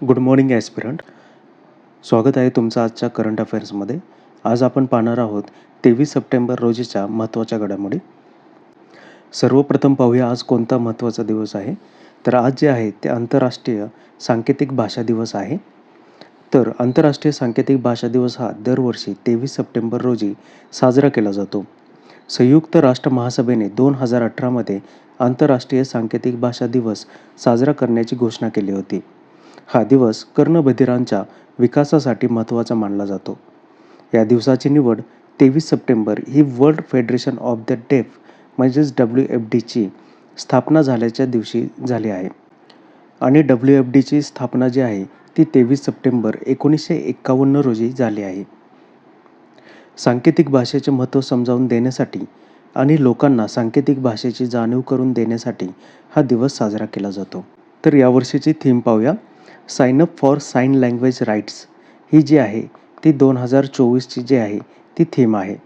Good morning aspirant. स्वागत आहे तुमचं आजच्या करंट अफेअर्समध्ये. आज आपण पाहणार आहोत 23 सप्टेंबर रोजीच्या महत्त्वाच्या घडामोडी. सर्वप्रथम पाहूया आज कोणता महत्त्वाचा दिवस आहे. तर आज जे आहे ते आंतरराष्ट्रीय सांकेतिक भाषा दिवस आहे. तर आंतरराष्ट्रीय सांकेतिक भाषा दिवस हा दरवर्षी 23 सप्टेंबर रोजी साजरा केला जातो. संयुक्त राष्ट्र महासभेने 2018मध्ये आंतरराष्ट्रीय सांकेतिक भाषा दिवस साजरा करण्याची घोषणा केली होती. हा दिवस कर्णबधिरांच्या विकासासाठी महत्त्वाचा मानला जातो. या दिवसाची निवड 23 September he world federation of the डेफ म्हणजेच WFDची स्थापना झाल्याच्या दिवशी झाली आहे. आणि WFDची स्थापना जी आहे ती 23 सप्टेंबर 1951 रोजी झाली आहे. सांकेतिक भाषेचे महत्त्व समजावून देण्यासाठी आणि लोकांना सांकेतिक भाषेची जाणीव करून देण्यासाठी हा दिवस साजरा केला जातो. तर यावर्षीची थीम पाहूया. Sign up for sign language rights ही जी आहे ती 2024ची जी आहे ती थीम आहे.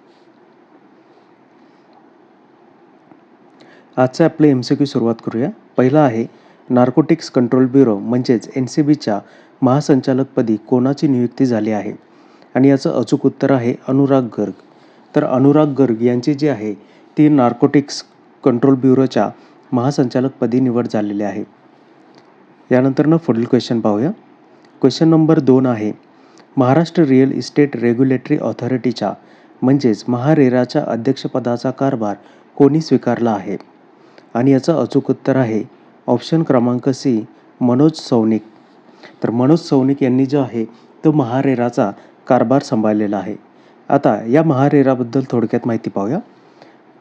आजचे आपले MCQ सुरुवात करूया. पहिला आहे नार्कोटिक्स कंट्रोल ब्युरो म्हणजेच NCBच्या महासंचालकपदी कोणाची नियुक्ती झाली आहे. आणि याचं अचूक उत्तर आहे अनुराग गर्ग. तर अनुराग गर्ग यांची जी आहे ती नार्कोटिक्स कंट्रोल ब्युरोच्या महासंचालकपदी निवड झालेली आहे. यानंतरनं पुढील क्वेश्चन पाहूया. क्वेश्चन नंबर 2 आहे महाराष्ट्र रिअल इस्टेट रेग्युलेटरी ऑथॉरिटीच्या म्हणजेच महारेराच्या अध्यक्षपदाचा कारभार कोणी स्वीकारला आहे. आणि याचं अचूक उत्तर आहे ऑप्शन क्रमांक C मनोज सौनिक. तर मनोज सौनिक यांनी जो आहे तो महारेराचा कारभार सांभाळलेला आहे. आता या महारेराबद्दल थोडक्यात माहिती पाहूया.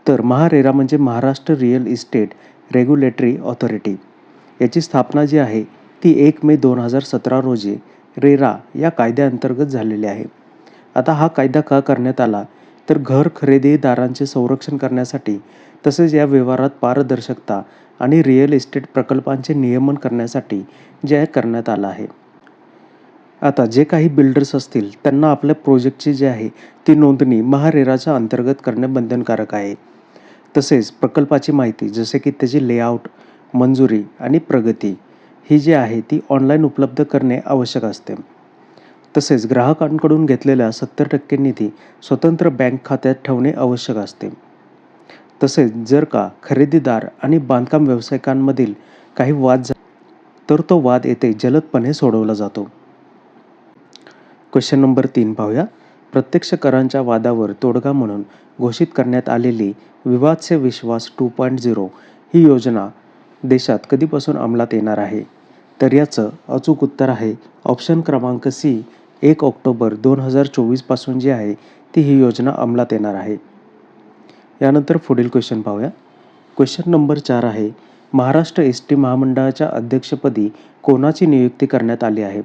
तर महारेरा म्हणजे Maharashtra real estate regulatory authority. याची स्थापना जी आहे ती 1 मे 2017 रोजी रेरा या कायद्याअंतर्गत झालेली आहे. आता हा कायदा का करण्यात आला तर घर खरेदीदारांचे संरक्षण करण्यासाठी तसेच या व्यवहारात पारदर्शकता आणि रिअल इस्टेट प्रकल्पांचे नियमन करण्यासाठी जे करण्यात आला आहे. आता जे काही बिल्डर्स असतील त्यांना आपल्या प्रोजेक्टची जी आहे ती नोंदणी महारेराच्या अंतर्गत करणे बंधनकारक आहे. तसेच प्रकल्पाची माहिती जसे की त्याची लेआउट, मंजुरी आणि प्रगती ही जी आहे ती ऑनलाईन उपलब्ध करणे आवश्यक असते. तसेच ग्राहकांकडून घेतलेल्या 70% निधी स्वतंत्र बँक खात्यात ठेवणे आवश्यक असते. तसेच जर का खरेदीदार आणि बांधकाम व्यावसायिकांमधील काही वाद तर तो वाद येथे जलदपणे सोडवला जातो. क्वेश्चन नंबर 3 पाहूया. प्रत्यक्ष करांच्या वादावर तोडगा म्हणून घोषित करण्यात आलेली विवाद से विश्वास 2.0 ही योजना देशात कधीपासून अंमलात येणार आहे. तर याचं अचूक उत्तर आहे ऑप्शन क्रमांक C 1 ऑक्टोबर 2024 पासून जी आहे ती ही योजना अंमलात येणार आहे. यानंतर पुढील क्वेश्चन पाहूया. क्वेश्चन नंबर 4 आहे महाराष्ट्र ST महामंडळाच्या अध्यक्षपदी कोणाची नियुक्ती करण्यात आली आहे.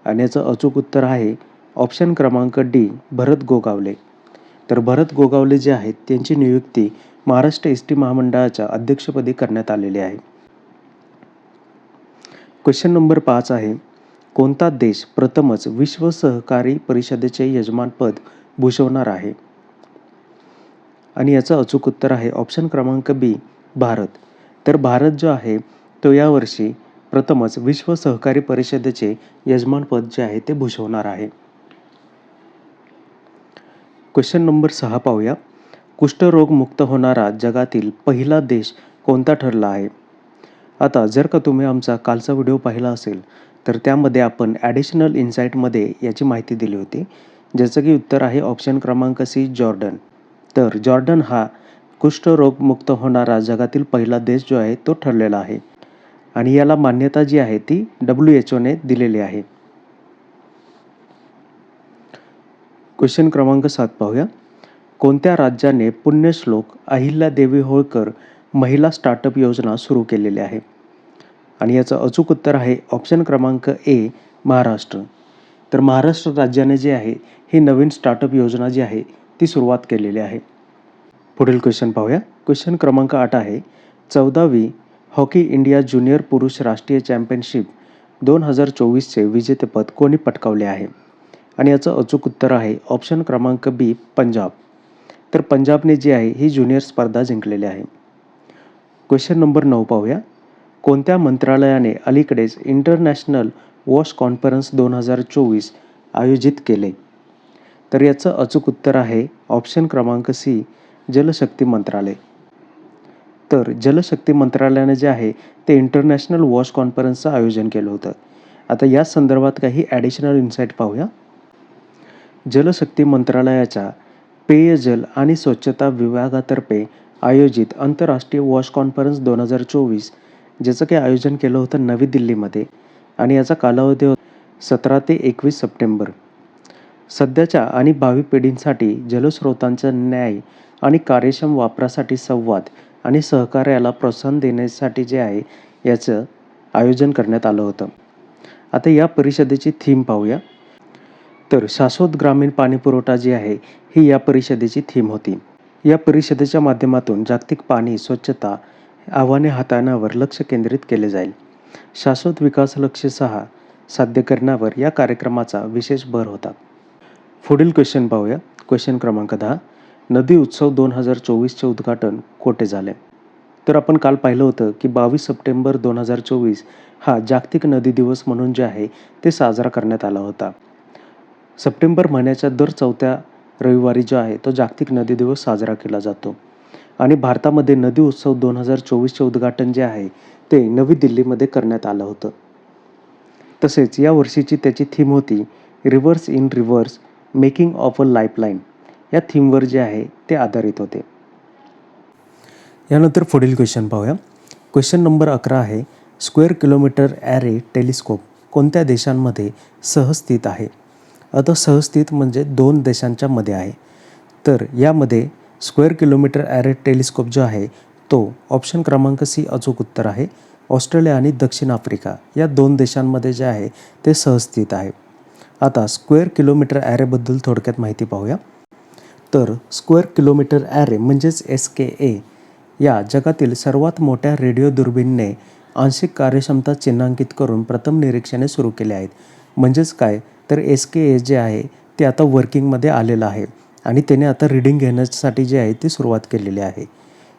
आणि याचं अचूक उत्तर आहे ऑप्शन क्रमांक D भरत गोगावले. तर भरत गोगावले जे आहेत त्यांची नियुक्ती महाराष्ट्र ST महामंडळाच्या अध्यक्षपदी करण्यात आलेली आहे. क्वेश्चन नंबर 5 आहे कोणता देश प्रथमच विश्व सहकारी परिषदेचे यजमानपद भूषवणार आहे. आणि याचं अचूक उत्तर आहे ऑप्शन क्रमांक B भारत. तर भारत जो आहे तो यावर्षी प्रथमच विश्व सहकारी परिषदेचे यजमानपद जे आहे ते भूषवणार आहे. क्वेश्चन नंबर 6 पाहूया. कुष्ठरोग मुक्त होणारा जगातील पहिला देश कोणता ठरला आहे. आता जर का तुम्ही आमचा कालचा व्हिडिओ पाहिला असेल तर त्यामध्ये आपण ॲडिशनल इन्साईटमध्ये याची माहिती दिली होती, ज्याचं की उत्तर आहे ऑप्शन क्रमांक C जॉर्डन. तर जॉर्डन हा कुष्ठरोगमुक्त होणारा जगातील पहिला देश जो आहे तो ठरलेला आहे. आणि याला मान्यता जी आहे ती WHOने दिलेली आहे. क्वेश्चन क्रमांक 7 पाहूया. कोणत्या राज्याने पुण्यश्लोक अहिल्यादेवी होळकर महिला स्टार्टअप योजना सुरू केलेली आहे. आणि याचं अचूक उत्तर आहे ऑप्शन क्रमांक A महाराष्ट्र. तर महाराष्ट्र राज्याने जे आहे ही नवीन स्टार्टअप योजना जी आहे ती सुरुवात केलेली आहे. पुढील क्वेश्चन पाहूया. क्वेश्चन क्रमांक 8 आहे 14वी हॉकी इंडिया ज्युनियर पुरुष राष्ट्रीय चॅम्पियनशिप 2024चे विजेतेपद कोणी पटकावले आहे. आणि याचं अचूक उत्तर आहे ऑप्शन क्रमांक B पंजाब. तर पंजाबने जी आहे ही ज्युनियर स्पर्धा जिंकलेली आहे. क्वेश्चन नंबर 9 पाहूया. कोणत्या मंत्रालयाने अलीकडेच इंटरनॅशनल वॉश कॉन्फरन्स 2024 आयोजित केले? तर याचं अचूक उत्तर आहे ऑप्शन क्रमांक सी, जलशक्ती मंत्रालय. तर जलशक्ती मंत्रालयाने जे आहे ते इंटरनॅशनल वॉश कॉन्फरन्सचं आयोजन केलं होतं. आता या संदर्भात काही ॲडिशनल इन्साईट पाहूया. जलशक्ती मंत्रालयाच्या पेयजल आणि स्वच्छता विभागातर्फे आयोजित आंतरराष्ट्रीय वॉश कॉन्फरन्स 2024 ज्याचं काही आयोजन केलं होतं नवी दिल्लीमध्ये आणि याचा कालावधी होता 17 ते 21 सप्टेंबर. सध्याच्या आणि भावी पिढींसाठी जलस्रोतांचा न्याय आणि कार्यक्षम वापरासाठी संवाद आणि सहकार्याला प्रोत्साहन देण्यासाठी जे आहे याचं आयोजन करण्यात आलं होतं. आता या परिषदेची थीम पाहूया. तर शाश्वत ग्रामीण पाणीपुरवठा जी आहे ही या परिषदेची थीम होती. या परिषदेच्या माध्यमातून जागतिक पाणी स्वच्छता आव्हाने हाताळण्यावर लक्ष केंद्रित केले जाईल. शाश्वत विकास लक्ष्य 6 साध्य करण्यावर या कार्यक्रमाचा विशेष भर होता. पुढील क्वेश्चन पाहूया. क्वेश्चन क्रमांक 10. नदी उत्सव 2024चे उद्घाटन कोठे झाले? तर आपण काल पाहिलं होतं की 22 सप्टेंबर 2024 हा जागतिक नदी दिवस म्हणून जे आहे ते साजरा करण्यात आला होता. सप्टेंबर महिन्याच्या दर 4थ्या रविवारी जो आहे तो जागतिक नदी दिवस साजरा केला जातो आणि भारतामध्ये नदी उत्सव 2024चे उद्घाटन जे आहे ते नवी दिल्लीमध्ये करण्यात आलं होतं. तसेच या वर्षीची त्याची थीम होती reverse in reverse making of a lifeline. या थीमवर जे आहे ते आधारित होते. यानंतर पुढील क्वेश्चन पाहूया. क्वेश्चन नंबर 11 आहे स्क्वेअर किलोमीटर ॲरे टेलिस्कोप कोणत्या देशांमध्ये सहस्थित आहे? आता सहस्थित म्हणजे 2 देशांच्या मध्ये आहे. तर यामध्ये स्क्वेअर किलोमीटर ॲरे टेलिस्कोप जो आहे तो ऑप्शन क्रमांक सी अचूक उत्तर आहे. ऑस्ट्रेलिया आणि दक्षिण आफ्रिका या 2 देशांमध्ये जे आहे ते सहस्थित आहे. आता स्क्वेअर किलोमीटर ॲरेबद्दल थोडक्यात माहिती पाहूया. तर स्क्वेअर किलोमीटर ॲरे म्हणजेच SKA या जगातील सर्वात मोठ्या रेडिओ दुर्बिणीने आंशिक कार्यक्षमता चिन्हांकित करून प्रथम निरीक्षणे सुरू केले आहेत. म्हणजेच काय तर SKA जे आहे ते आता वर्किंगमध्ये आलेलं आहे आणि त्याने आता रीडिंग घेण्यासाठी जे आहे ती सुरुवात केलेली आहे.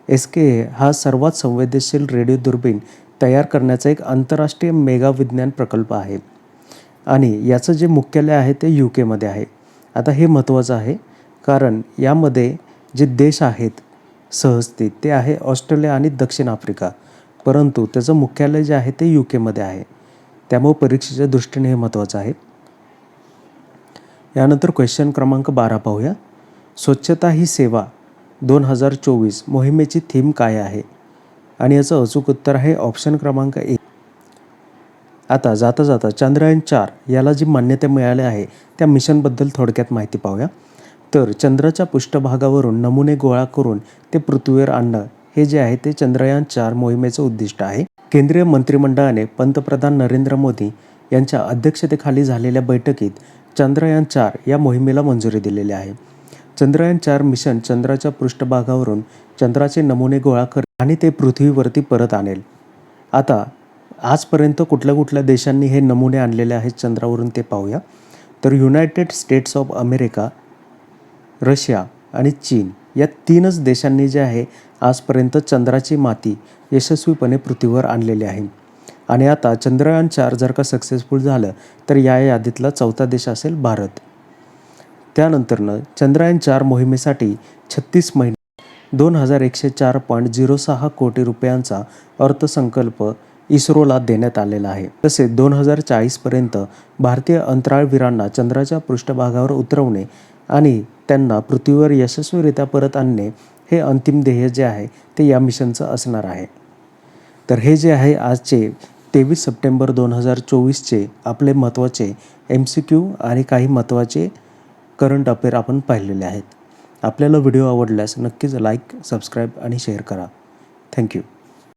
SKA हा सर्वात संवेदनशील रेडिओ दुर्बीण तयार करण्याचा एक आंतरराष्ट्रीय मेगा विज्ञान प्रकल्प आहे आणि याचं जे मुख्यालय आहे ते UK मध्ये आहे. आता हे महत्त्वाचं आहे कारण यामध्ये जे देश आहेत सहस्थित ते आहे ऑस्ट्रेलिया आणि दक्षिण आफ्रिका, परंतु त्याचं मुख्यालय जे आहे ते UK मध्ये आहे. त्यामुळे परीक्षेच्या दृष्टीने हे महत्त्वाचं आहे. यानंतर क्वेश्चन क्रमांक 12 पाहूया. स्वच्छता ही सेवा 2024 मोहिमेची थीम काय आहे? आणि याचं अचूक उत्तर आहे ऑप्शन क्रमांक 1. आता जाता जाता चंद्रयान 4 याला जी मान्यता मिळाली आहे त्या मिशनबद्दल थोडक्यात माहिती पाहूया. तर चंद्राच्या पृष्ठभागावरून नमुने गोळा करून ते पृथ्वीवर आणणं हे जे आहे ते चंद्रयान 4 मोहिमेचं उद्दिष्ट आहे. केंद्रीय मंत्रिमंडळाने पंतप्रधान नरेंद्र मोदी यांच्या अध्यक्षतेखाली झालेल्या बैठकीत चंद्रयान 4 या मोहिमेला मंजुरी दिलेली आहे. चंद्रयान 4 मिशन चंद्राच्या पृष्ठभागावरून चंद्राचे नमुने गोळा करेल आणि ते पृथ्वीवरती परत आणेल. आता आजपर्यंत कुठल्या देशांनी हे नमुने आणलेले आहेत चंद्रावरून ते पाहूया. तर United states of America, Russia आणि चीन या 3च देशांनी जे आहे आजपर्यंत चंद्राची माती यशस्वीपणे पृथ्वीवर आणलेली आहे. आणि आता चंद्रयान 4 जर का सक्सेसफुल झालं तर या यादीतला 4था देश असेल भारत. त्यानंतरनं चंद्रयान 4 मोहिमेसाठी 36 महिने 2104.06 कोटी रुपयांचा अर्थसंकल्प इस्रोला देण्यात आलेला आहे. तसेच 2040पर्यंत भारतीय अंतराळवीरांना चंद्राच्या पृष्ठभागावर उतरवणे आणि त्यांना पृथ्वीवर यशस्वीरित्या परत आणणे हे अंतिम ध्येय जे आहे ते या मिशनचं असणार आहे. तर हे जे आहे आजचे 23 सप्टेंबर 2024चे आपले महत्त्वाचे MCQ आणि काही महत्त्वाचे करंट अफेअर आपण पाहिलेले आहेत. आपल्याला व्हिडिओ आवडल्यास नक्कीच लाईक, सबस्क्राईब आणि शेअर करा. थँक्यू.